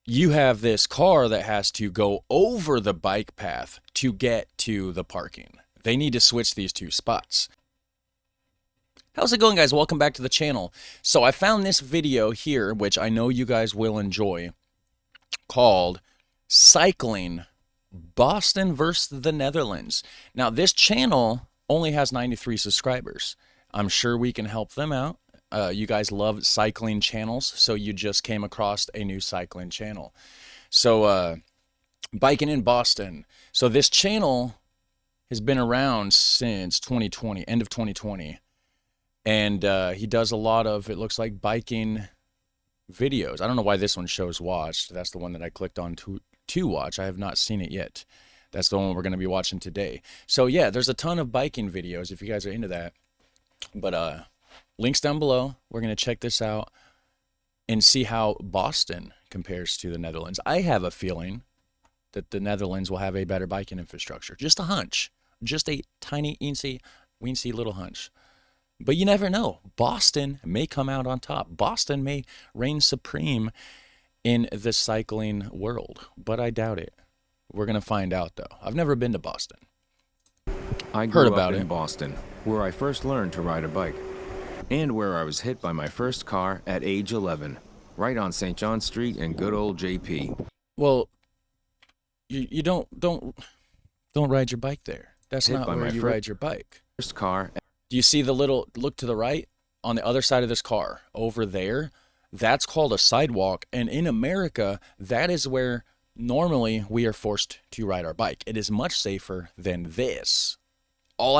you have this car that has to go over the bike path to get to the parking. They need to switch these two spots. How's it going, guys? Welcome back to the channel. So I found this video here, which I know you guys will enjoy, called Cycling Boston versus the Netherlands. Now, this channel only has 93 subscribers. I'm sure we can help them out. You guys love cycling channels, so you just came across a new cycling channel. So, biking in Boston. So this channel has been around since 2020, end of 2020. And he does a lot of, it looks like, biking videos. I don't know why this one shows watched. That's the one that I clicked on to watch. I have not seen it yet. That's the one we're going to be watching today. So yeah, there's a ton of biking videos if you guys are into that. But links down below. We're going to check this out and see how Boston compares to the Netherlands. I have a feeling that the Netherlands will have a better biking infrastructure. Just a hunch. Just a tiny, weensy little hunch. But you never know. Boston may come out on top. Boston may reign supreme in the cycling world, but I doubt it. We're going to find out, though. I've never been to Boston. I grew up in Boston, where I first learned to ride a bike, and where I was hit by my first car at age 11, right on St. John Street in good old JP. Well, you don't ride your bike there. That's not where you ride your bike. First car. Do you see the little, look to the right, on the other side of this car, over there? That's called a sidewalk, and in America, that is where normally we are forced to ride our bike. It is much safer than this. All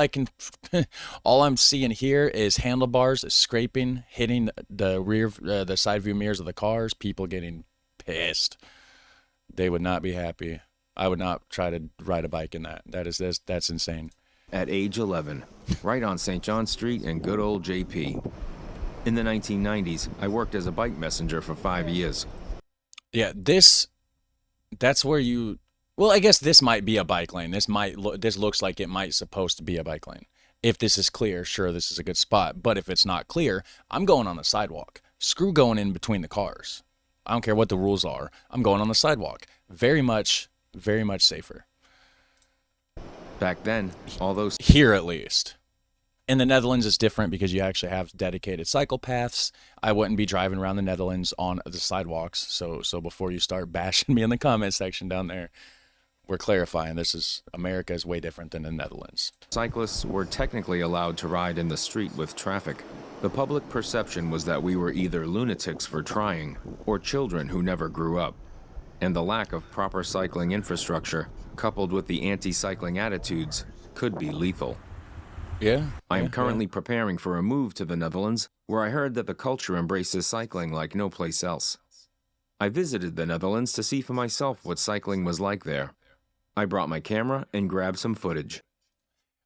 I'm seeing here is handlebars scraping, hitting the side view mirrors of the cars, people getting pissed. They would not be happy. I would not try to ride a bike in that. That's insane. At age 11, right on St. John Street in good old JP. In the 1990s, I worked as a bike messenger for 5 years. Yeah, that's where you, well, I guess this might be a bike lane. This looks like it might supposed to be a bike lane. If this is clear, sure, this is a good spot. But if it's not clear, I'm going on the sidewalk. Screw going in between the cars. I don't care what the rules are. I'm going on the sidewalk. Very much safer. Back then, all those... Here, at least. In the Netherlands, it's different because you actually have dedicated cycle paths. I wouldn't be driving around the Netherlands on the sidewalks. So before you start bashing me in the comment section down there, we're clarifying America is way different than the Netherlands. Cyclists were technically allowed to ride in the street with traffic. The public perception was that we were either lunatics for trying or children who never grew up. And the lack of proper cycling infrastructure, coupled with the anti-cycling attitudes, could be lethal. Yeah. I am currently preparing for a move to the Netherlands, where I heard that the culture embraces cycling like no place else. I visited the Netherlands to see for myself what cycling was like there. I brought my camera and grabbed some footage.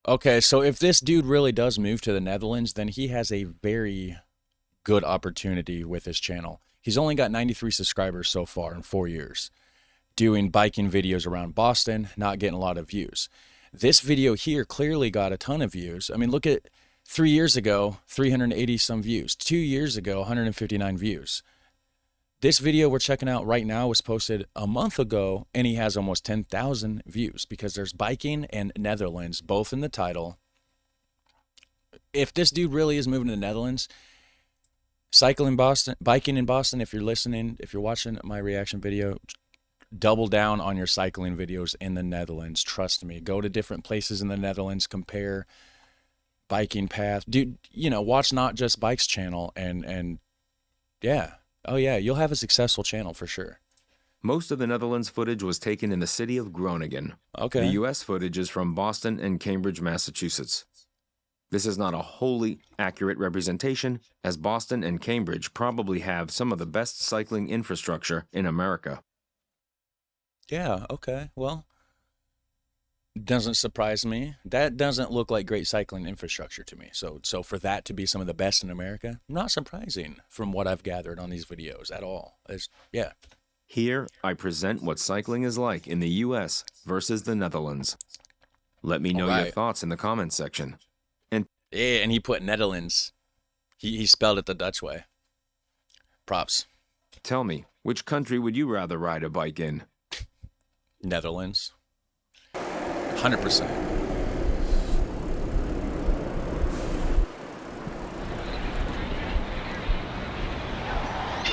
Okay, so if this dude really does move to the Netherlands, then he has a very good opportunity with his channel. He's only got 93 subscribers so far in 4 years, doing biking videos around Boston, not getting a lot of views. This video here clearly got a ton of views. I mean, look at 3 years ago, 380 some views. 2 years ago, 159 views. This video we're checking out right now was posted a month ago, and he has almost 10,000 views because there's biking and Netherlands both in the title. If this dude really is moving to the Netherlands, biking in Boston, if you're listening, if you're watching my reaction video, double down on your cycling videos in the Netherlands. Trust me. Go to different places in the Netherlands, compare biking path. Dude, watch Not Just Bikes channel and yeah. Oh yeah, you'll have a successful channel for sure. Most of the Netherlands footage was taken in the city of Groningen. Okay. The US footage is from Boston and Cambridge, Massachusetts. This is not a wholly accurate representation, as Boston and Cambridge probably have some of the best cycling infrastructure in America. Yeah, okay. Well, doesn't surprise me. That doesn't look like great cycling infrastructure to me. So for that to be some of the best in America, not surprising from what I've gathered on these videos at all. Yeah. Here, I present what cycling is like in the US versus the Netherlands. Let me know your thoughts in the comments section. Yeah, and he put Netherlands. He spelled it the Dutch way. Props. Tell me, which country would you rather ride a bike in? Netherlands. 100%.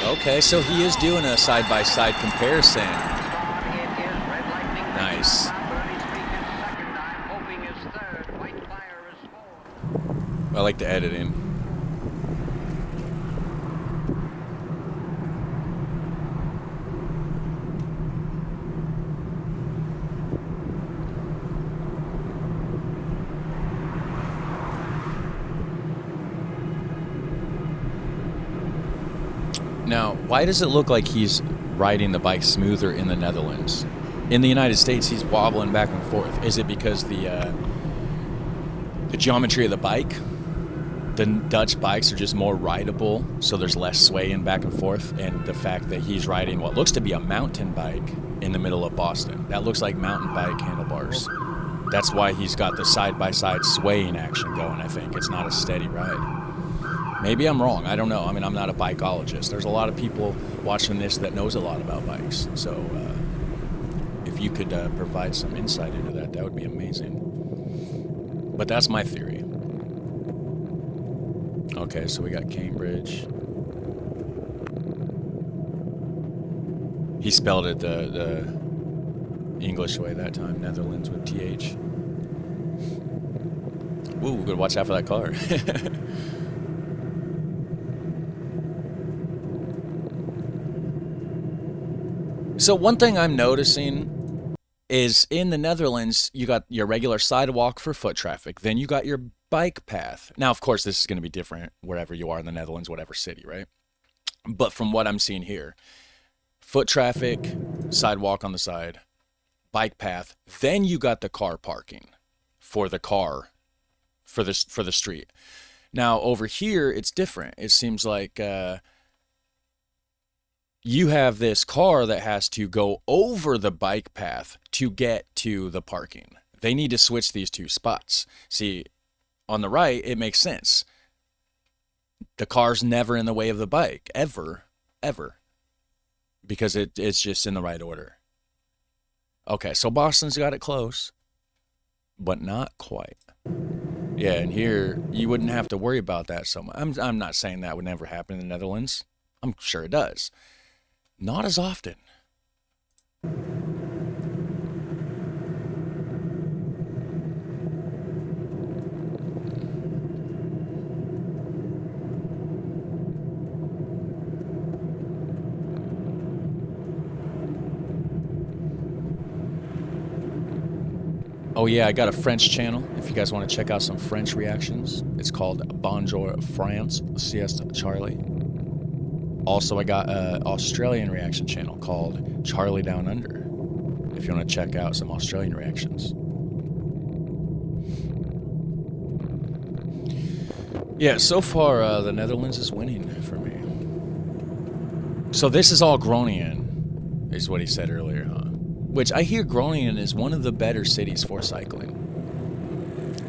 Okay, so he is doing a side-by-side comparison. Nice. I like the editing. Now, why does it look like he's riding the bike smoother in the Netherlands? In the United States, he's wobbling back and forth. Is it because the geometry of the bike? The Dutch bikes are just more rideable, so there's less swaying back and forth, and the fact that he's riding what looks to be a mountain bike in the middle of Boston. That looks like mountain bike handlebars. That's why he's got the side-by-side swaying action going, I think. It's not a steady ride. Maybe I'm wrong. I don't know. I mean, I'm not a bicologist. There's a lot of people watching this that knows a lot about bikes. So if you could provide some insight into that, that would be amazing. But that's my theory. Okay, so we got Cambridge. He spelled it the English way that time, Netherlands with TH. Ooh, good. Watch out for that car. So one thing I'm noticing is in the Netherlands, you got your regular sidewalk for foot traffic. Then you got your bike path. Now, of course, this is going to be different wherever you are in the Netherlands, whatever city, right? But from what I'm seeing here, foot traffic, sidewalk on the side, bike path. Then you got the car parking for the car, for the street. Now, over here, it's different. It seems like you have this car that has to go over the bike path to get to the parking. They need to switch these two spots. See, on the right, it makes sense. The car's never in the way of the bike, ever, because it's just in the right order. Okay, so Boston's got it close, but not quite. Yeah, and here, you wouldn't have to worry about that so much. I'm not saying that would never happen in the Netherlands. I'm sure it does. Not as often. Oh yeah, I got a French channel. If you guys want to check out some French reactions, it's called Bonjour France, Siesta Charlie. Also, I got an Australian reaction channel called Charlie Down Under, if you want to check out some Australian reactions. Yeah, so far, the Netherlands is winning for me. So this is all Groningen, is what he said earlier, huh? Which I hear Groningen is one of the better cities for cycling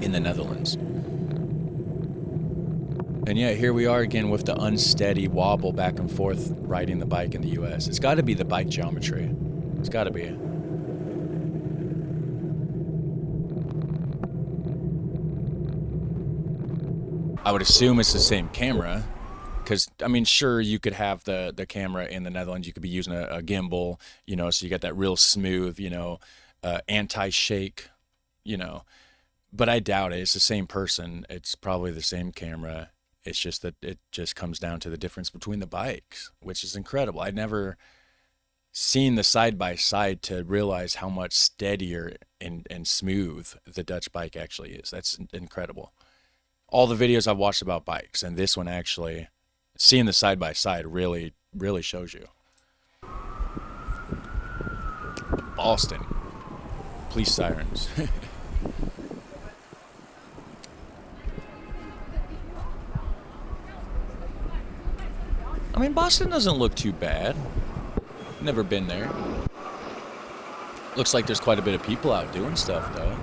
in the Netherlands. And yeah, here we are again with the unsteady wobble back and forth riding the bike in the US. It's got to be the bike geometry. It's got to be. I would assume it's the same camera, because, I mean, sure, you could have the camera in the Netherlands. You could be using a gimbal, you know, so you got that real smooth, you know, anti-shake, you know. But I doubt it. It's the same person. It's probably the same camera. It's just that it just comes down to the difference between the bikes, which is incredible. I'd never seen the side-by-side to realize how much steadier and smooth the Dutch bike actually is. That's incredible. All the videos I've watched about bikes, and this one actually, seeing the side-by-side really, really shows you. Boston. Police sirens. I mean, Boston doesn't look too bad. Never been there. Looks like there's quite a bit of people out doing stuff, though.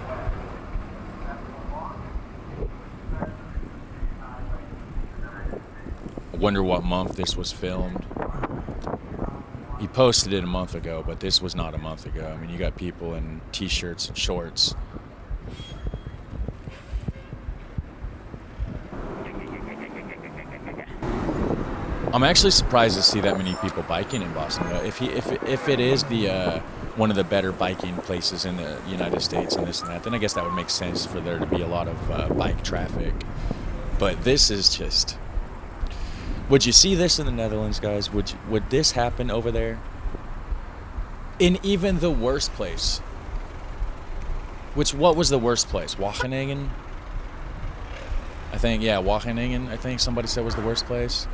I wonder what month this was filmed. He posted it a month ago, but this was not a month ago. I mean, you got people in t-shirts and shorts. I'm actually surprised to see that many people biking in Boston. But if it is the one of the better biking places in the United States and this and that, then I guess that would make sense for there to be a lot of bike traffic. But this is just. Would you see this in the Netherlands, guys? Would this happen over there? In even the worst place. What was the worst place? Wageningen? I think, yeah, Wageningen, I think somebody said was the worst place.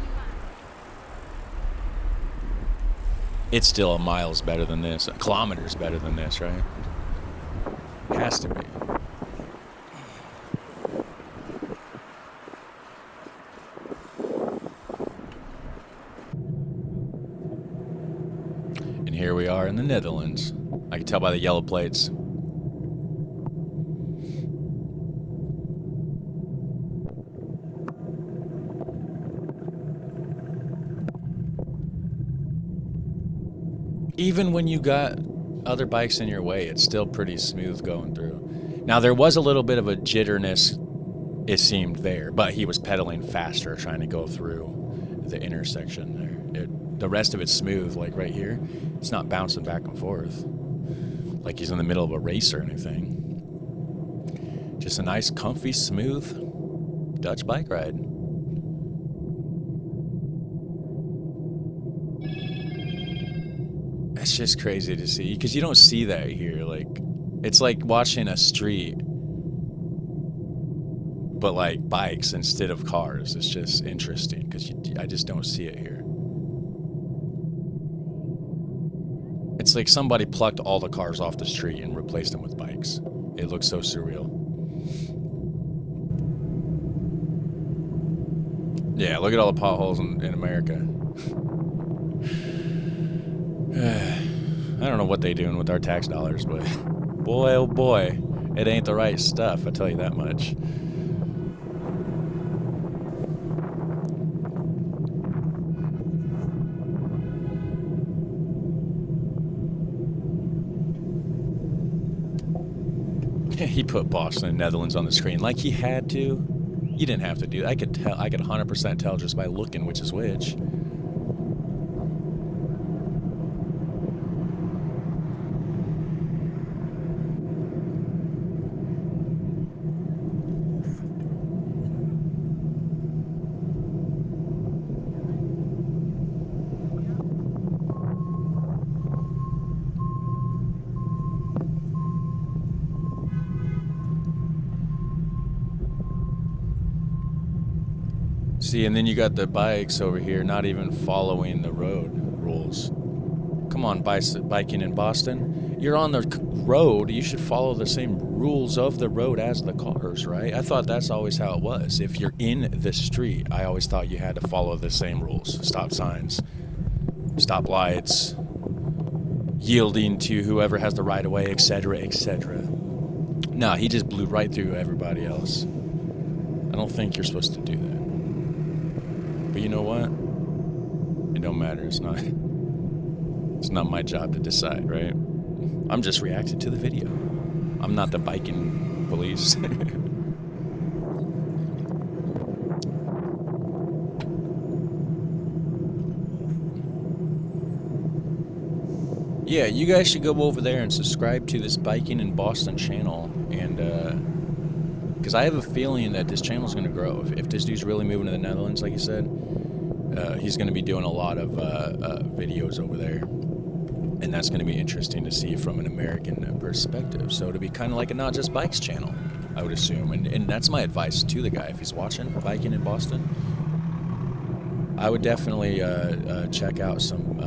It's still miles better than this. Kilometers better than this, right? It has to be. And here we are in the Netherlands. I can tell by the yellow plates. Even when you got other bikes in your way, it's still pretty smooth going through. Now, there was a little bit of a jitterness, it seemed, there, but he was pedaling faster trying to go through the intersection there. The rest of it's smooth, like right here. It's not bouncing back and forth like he's in the middle of a race or anything. Just a nice, comfy, smooth Dutch bike ride. It's just crazy to see, because you don't see that here. Like, it's like watching a street, but like bikes instead of cars. It's just interesting because I just don't see it here. It's like somebody plucked all the cars off the street and replaced them with bikes. It looks so surreal. Yeah, look at all the potholes in America. I don't know what they doing with our tax dollars, but boy, oh boy, it ain't the right stuff, I tell you that much. He put Boston and Netherlands on the screen like he had to. You didn't have to do that. I could 100% tell just by looking which is which. See, and then you got the bikes over here not even following the road rules. Come on, biking in Boston. You're on the road. You should follow the same rules of the road as the cars, right? I thought that's always how it was. If you're in the street, I always thought you had to follow the same rules. Stop signs, stop lights, yielding to whoever has the right of way, etc., etc. No, he just blew right through everybody else. I don't think you're supposed to do that. But you know what? It don't matter. It's not my job to decide, right? I'm just reacting to the video. I'm not the biking police. Yeah, you guys should go over there and subscribe to this Biking in Boston channel, and because I have a feeling that this channel is going to grow. If this dude's really moving to the Netherlands, like you said, he's going to be doing a lot of videos over there. And that's going to be interesting to see from an American perspective. So to be kind of like a Not Just Bikes channel, I would assume. And that's my advice to the guy. If he's watching Biking in Boston, I would definitely check out some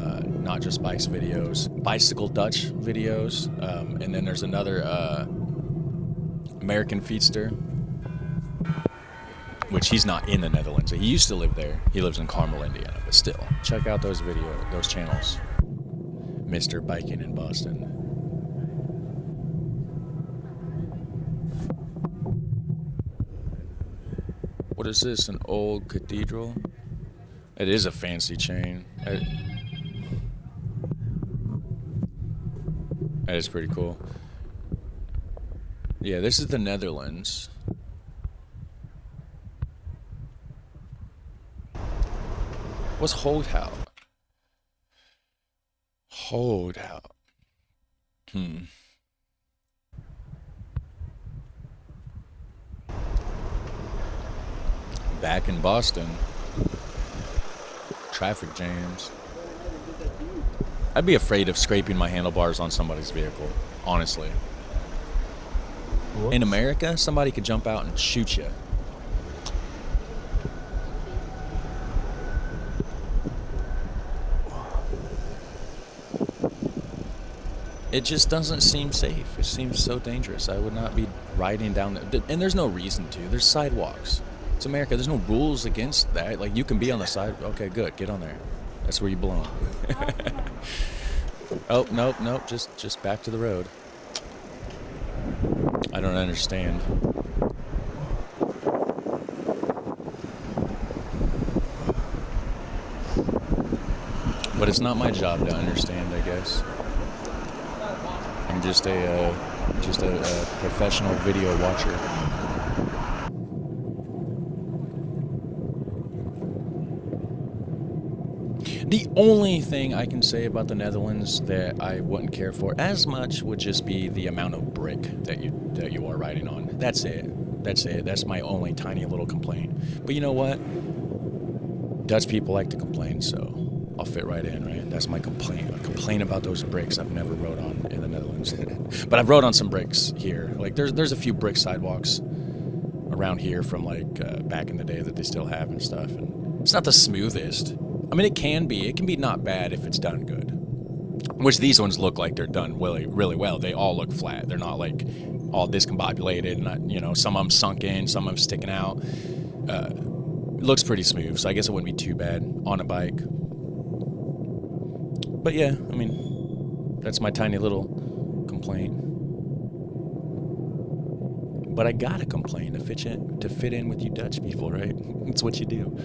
Not Just Bikes videos, Bicycle Dutch videos. And then there's another American Feedster, which he's not in the Netherlands. He used to live there. He lives in Carmel, Indiana. But still, check out those channels. Mr. Biking in Boston. What is this, an old cathedral? It is a fancy chain. That is pretty cool. Yeah, this is the Netherlands. What's Holdhout? Holdhout. Back in Boston. Traffic jams. I'd be afraid of scraping my handlebars on somebody's vehicle, honestly. Whoops. In America, somebody could jump out and shoot you. It just doesn't seem safe. It seems so dangerous. I would not be riding down there. And there's no reason to. There's sidewalks. It's America. There's no rules against that. Like, you can be on the side. Okay, good. Get on there. That's where you belong. Oh, nope. Just back to the road. I don't understand. But it's not my job to understand, I guess. I'm just a professional video watcher. The only thing I can say about the Netherlands that I wouldn't care for as much would just be the amount of brick that you are riding on. That's it. That's my only tiny little complaint. But you know what? Dutch people like to complain, so I'll fit right in, right? That's my complaint. I complain about those bricks I've never rode on in the Netherlands. But I've rode on some bricks here. Like, there's a few brick sidewalks around here from, like, back in the day that they still have and stuff. And it's not the smoothest. I mean, it can be not bad if it's done good. Which these ones look like they're done really, really well. They all look flat. They're not, like, all discombobulated. And, you know, some of them sunk in, some of them sticking out. It looks pretty smooth, so I guess it wouldn't be too bad on a bike. But yeah, I mean, that's my tiny little complaint. But I gotta complain to fit in with you Dutch people, right? It's what you do.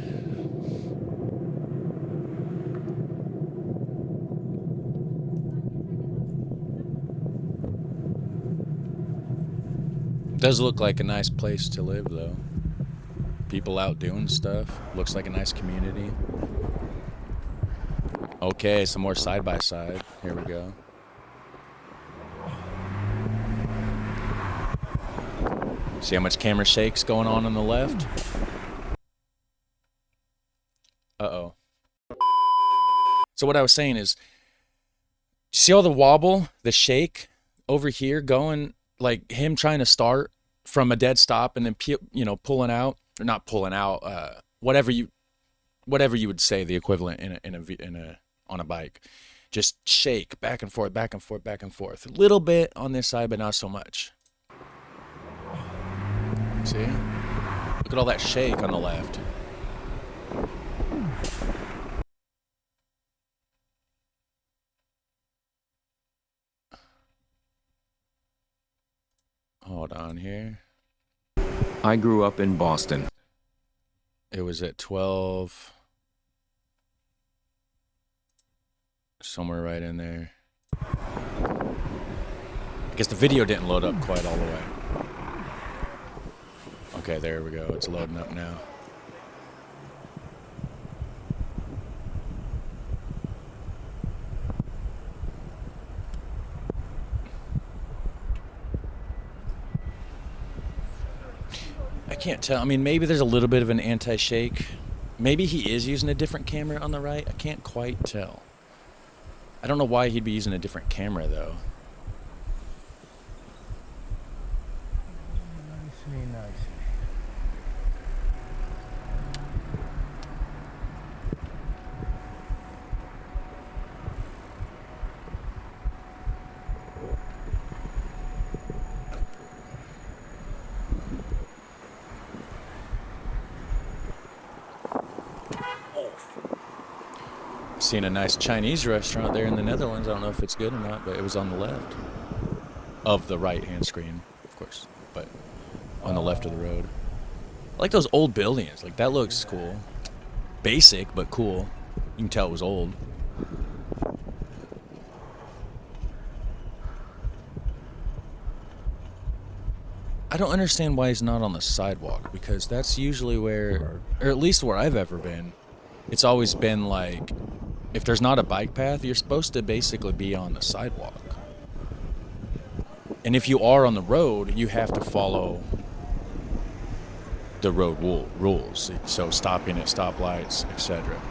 Does look like a nice place to live, though. People out doing stuff. Looks like a nice community. Okay, some more side-by-side. Here we go. See how much camera shake's going on the left? Uh-oh. So what I was saying is, see all the wobble, the shake over here going, like him trying to start from a dead stop and then, you know, pulling out, or not pulling out, whatever you would say the equivalent on a bike. Just shake back and forth, back and forth, back and forth. A little bit on this side, but not so much. See? Look at all that shake on the left. Hold on here. I grew up in Boston. It was at 12. Somewhere right in there. I guess the video didn't load up quite all the way. Okay, there we go. It's loading up now. I can't tell. I mean, maybe there's a little bit of an anti-shake. Maybe he is using a different camera on the right. I can't quite tell. I don't know why he'd be using a different camera, though. Nice. Seen a nice Chinese restaurant there in the Netherlands. I don't know if it's good or not, but it was on the left of the right-hand screen, of course, but on the left of the road. I like those old buildings. Like, that looks cool. Basic, but cool. You can tell it was old. I don't understand why he's not on the sidewalk, because that's usually where, or at least where I've ever been, it's always been like, if there's not a bike path, you're supposed to basically be on the sidewalk. And if you are on the road, you have to follow the road rules. So stopping at stoplights, etc.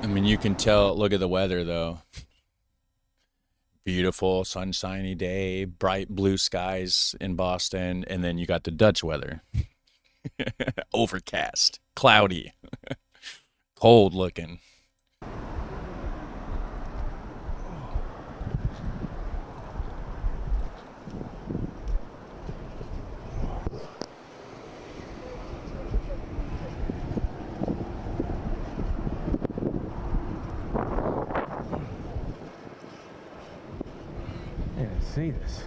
I mean, you can tell, look at the weather though. Beautiful, sunshiny day, bright blue skies in Boston, and then you got the Dutch weather. Overcast, cloudy, cold looking. I didn't see this.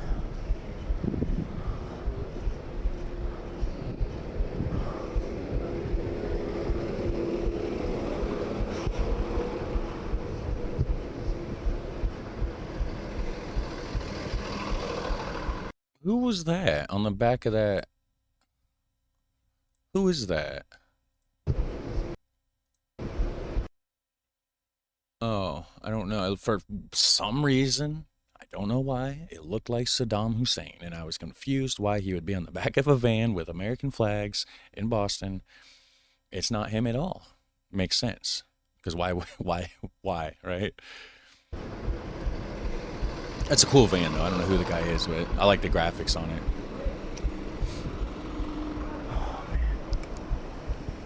Who was that on the back of that? Who is that? Oh, I don't know. For some reason, I don't know why, it looked like Saddam Hussein, and I was confused why he would be on the back of a van with American flags in Boston. It's not him at all. Makes sense. Because why, right? That's a cool van, though. I don't know who the guy is, but I like the graphics on it.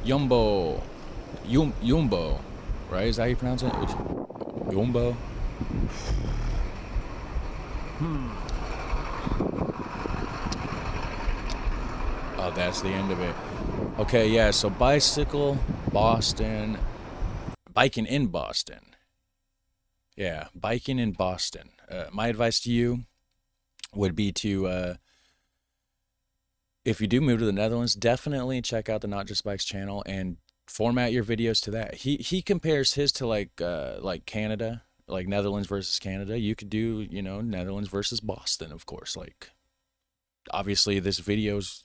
Yumbo, right? Is that how you pronounce it? Yumbo. Oh, that's the end of it. Okay, yeah. So bicycle, Boston, biking in Boston. Yeah, biking in Boston. My advice to you would be to, if you do move to the Netherlands, definitely check out the Not Just Bikes channel and format your videos to that. He compares his to like Canada, like Netherlands versus Canada. You could do, you know, Netherlands versus Boston, of course. Like, obviously, this video's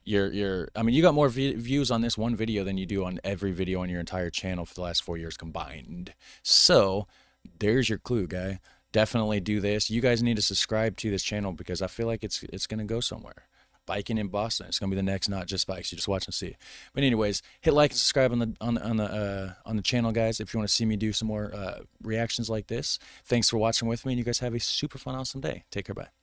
I mean, you got more views on this one video than you do on every video on your entire channel for the last 4 years combined. So there's your clue, guy. Definitely do this. You guys need to subscribe to this channel because I feel like it's gonna go somewhere. Biking in Boston. It's gonna be the next Not Just Bikes. You just watch and see. But anyways, hit like and subscribe on the channel, guys. If you want to see me do some more reactions like this. Thanks for watching with me, and you guys have a super fun, awesome day. Take care. Bye.